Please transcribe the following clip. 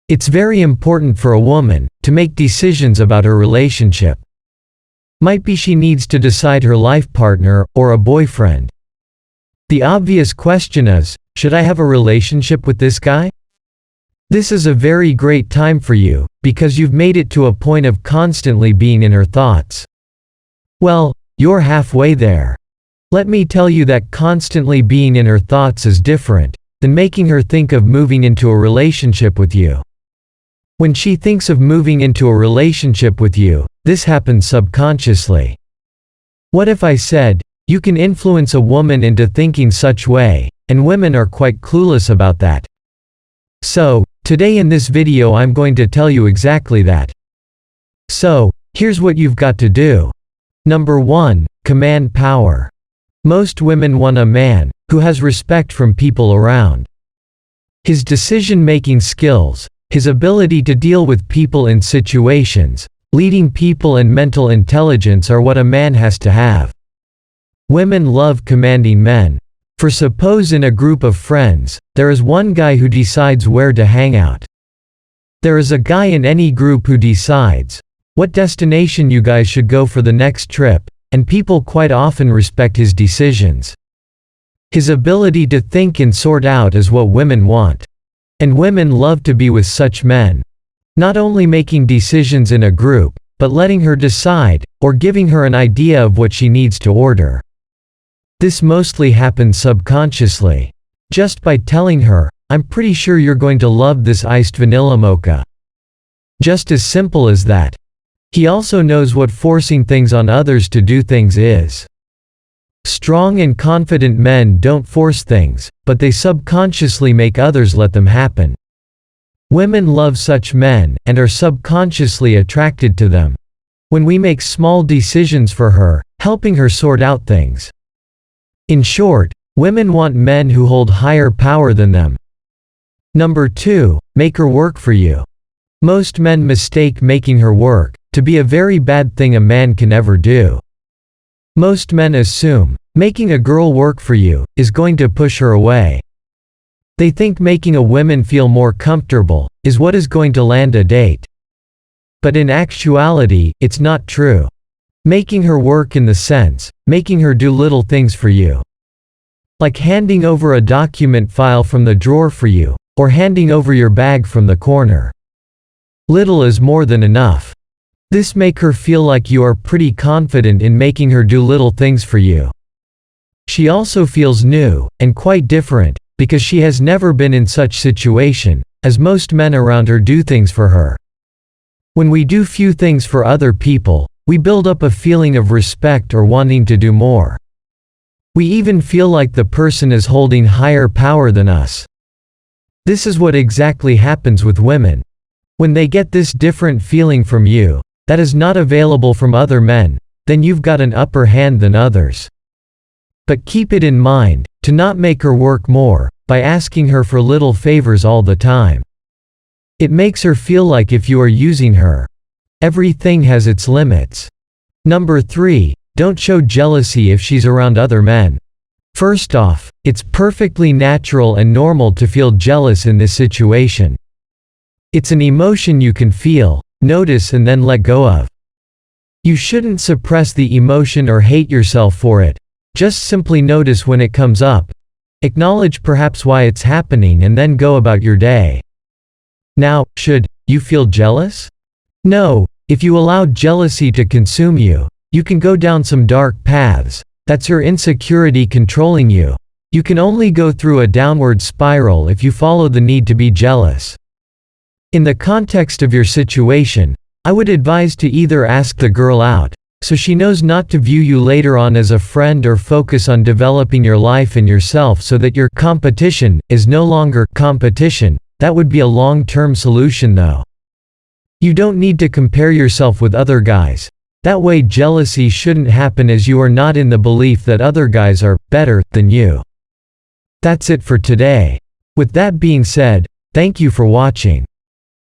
It's very important for a woman to make decisions about her relationship. Might be she needs to decide her life partner or a boyfriend. The obvious question is, should I have a relationship with this guy? This is a very great time for you, because you've made it to a point of constantly being in her thoughts. Well, you're halfway there. Let me tell you that constantly being in her thoughts is different than making her think of moving into a relationship with you. When she thinks of moving into a relationship with you, this happens subconsciously. What if I said, you can influence a woman into thinking such way, and women are quite clueless about that. So, today in this video I'm going to tell you exactly that. So, here's what you've got to do. Number 1, command power. Most women want a man who has respect from people around. His decision-making skills, his ability to deal with people in situations, leading people and mental intelligence are what a man has to have. Women love commanding men. For suppose in a group of friends, there is one guy who decides where to hang out. There is a guy in any group who decides what destination you guys should go for the next trip, and people quite often respect his decisions. His ability to think and sort out is what women want. And women love to be with such men. Not only making decisions in a group, but letting her decide, or giving her an idea of what she needs to order. This mostly happens subconsciously. Just by telling her, I'm pretty sure you're going to love this iced vanilla mocha. Just as simple as that. He also knows what forcing things on others to do things is. Strong and confident men don't force things, but they subconsciously make others let them happen. Women love such men, and are subconsciously attracted to them. When we make small decisions for her, helping her sort out things. In short, women want men who hold higher power than them. Number 2, make her work for you. Most men mistake making her work to be a very bad thing a man can ever do. Most men assume making a girl work for you is going to push her away. They think making a woman feel more comfortable is what is going to land a date. But in actuality, it's not true. Making her work in the sense, making her do little things for you. Like handing over a document file from the drawer for you, or handing over your bag from the corner. Little is more than enough. This makes her feel like you are pretty confident in making her do little things for you. She also feels new, and quite different, because she has never been in such situation, as most men around her do things for her. When we do few things for other people, we build up a feeling of respect or wanting to do more. We even feel like the person is holding higher power than us. This is what exactly happens with women. When they get this different feeling from you, that is not available from other men, then you've got an upper hand than others. But keep it in mind, to not make her work more, by asking her for little favors all the time. It makes her feel like if you are using her. Everything has its limits. Number 3, don't show jealousy if she's around other men. First off, it's perfectly natural and normal to feel jealous in this situation. It's an emotion you can feel, notice and then let go of. You shouldn't suppress the emotion or hate yourself for it. Just simply notice when it comes up. Acknowledge perhaps why it's happening and then go about your day. Now, should you feel jealous? No, if you allow jealousy to consume you, you can go down some dark paths. That's your insecurity controlling you. You can only go through a downward spiral if you follow the need to be jealous. In the context of your situation, I would advise to either ask the girl out, so she knows not to view you later on as a friend, or focus on developing your life and yourself so that your competition is no longer competition. That would be a long-term solution though. You don't need to compare yourself with other guys. That way jealousy shouldn't happen, as you are not in the belief that other guys are better than you. That's it for today. With that being said, thank you for watching.